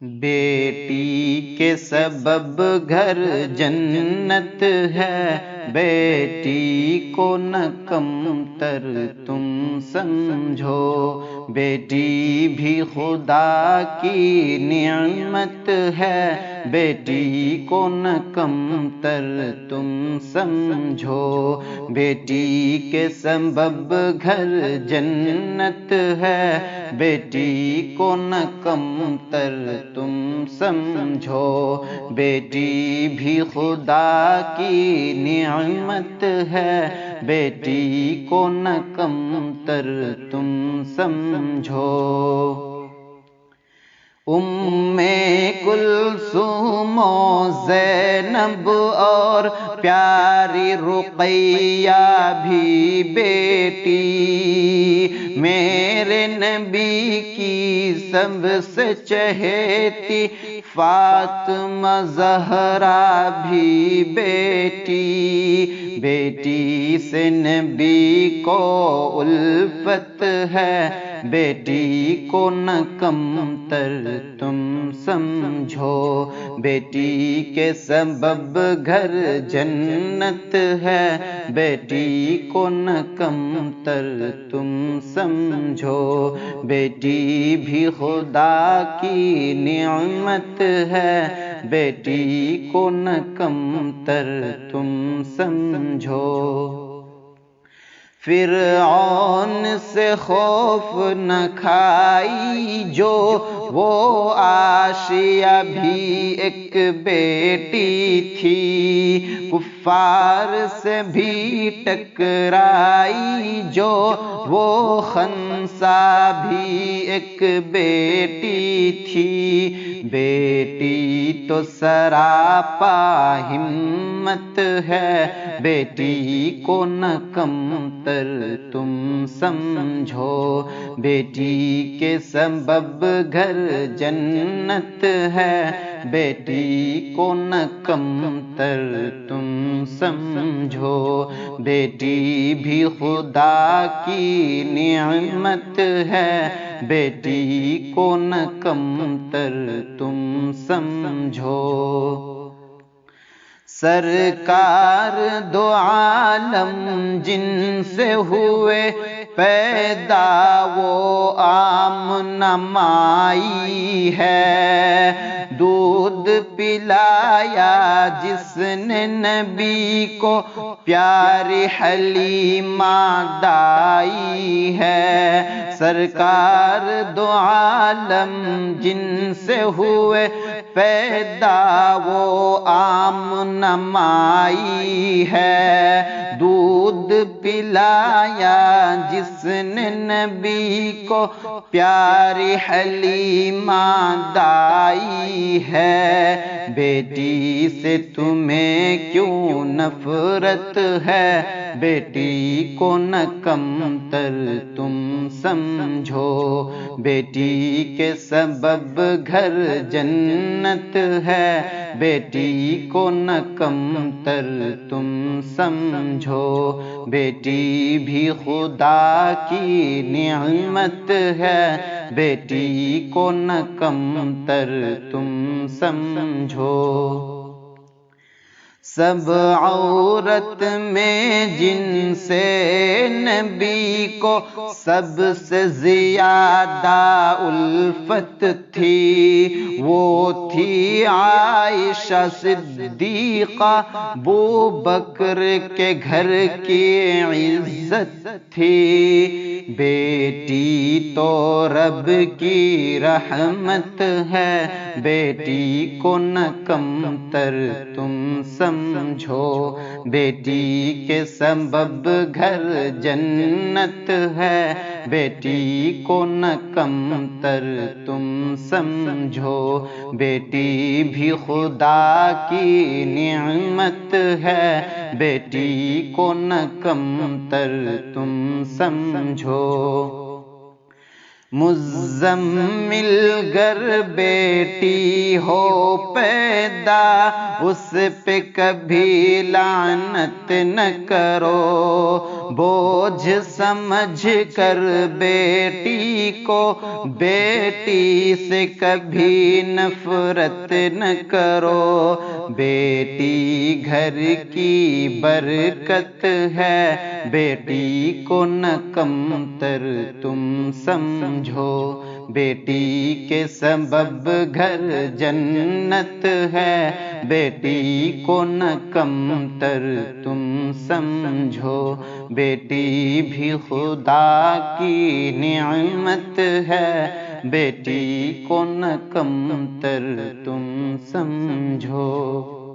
بیٹی کے سبب گھر جنت ہے، بیٹی کو نہ کمتر تم سمجھو، بیٹی بھی خدا کی نعمت ہے، بیٹی کو نہ کمتر تم سمجھو، بیٹی کے سبب گھر جنت ہے، بیٹی کو نہ کمتر تم سمجھو، بیٹی بھی خدا کی نعمت ہے، بیٹی کو نہ کمتر تم سمجھو۔ ام کلثوم و زینب اور پیاری رقیہ بھی بیٹی، میرے نبی کی سب سے چہیتی فاطمہ زہرا بھی بیٹی، بیٹی سے نبی کو الفت ہے، بیٹی کو نہ کمتر تم سمجھو، بیٹی کے سبب گھر جنت ہے، بیٹی کو نہ کمتر تم سمجھو، بیٹی بھی خدا کی نعمت ہے، بیٹی کو نہ کمتر تم سمجھو۔ فرعون سے خوف نہ کھائی جو، وہ آسیہ بھی ایک بیٹی تھی، کفار سے بھی ٹکرائی جو، وہ خنسا بھی ایک بیٹی تھی، بیٹی تو سراپا ہمت ہے، بیٹی کو نہ کمتر تم سمجھو، بیٹی کے سبب گھر جنت ہے، بیٹی کو نہ کمتر تم سمجھو، بیٹی بھی خدا کی نعمت ہے، بیٹی کو نہ کمتر تم سمجھو۔ سرکار دو عالم جن سے ہوئے پیدا، وہ آمنہ مائی ہے، دودھ پلایا جس نے نبی کو پیاری حلیمہ دائی ہے، سرکار دو عالم جن سے ہوئے پیدا، وہ آمنہ مائی ہے، دودھ پلایا جس نے نبی کو پیاری حلیمہ دائی ہے، بیٹی سے تمہیں کیوں نفرت ہے، بیٹی کو نہ کمتر تم سمجھو، بیٹی کے سبب گھر جنت ہے، بیٹی کو نہ کمتر تم سمجھو، بیٹی بھی خدا کی نعمت ہے، بیٹی کو نہ کمتر تم سمجھو۔ سب عورت میں جن سے نبی کو سب سے زیادہ الفت تھی، وہ تھی عائشہ صدیقہ، ابوبکر کے گھر کی عزت تھی، بیٹی تو رب کی رحمت ہے، بیٹی کو نہ کمتر تم سمجھو، بیٹی کے سبب گھر جنت ہے، بیٹی کو نہ کمتر تم سمجھو، بیٹی بھی خدا کی نعمت ہے، بیٹی کو نہ کمتر تم سمجھو۔ مزمل گر بیٹی ہو پیدا اس پہ کبھی لعنت نہ کرو، بوجھ سمجھ کر بیٹی کو بیٹی سے کبھی نفرت نہ کرو، بیٹی گھر کی برکت ہے، بیٹی کو نہ کمتر تم سمجھو، بیٹی کے سبب گھر جنت ہے، بیٹی کو نہ کمتر تم سمجھو، بیٹی بھی خدا کی نعمت ہے، بیٹی کو نہ کمتر تم سمجھو۔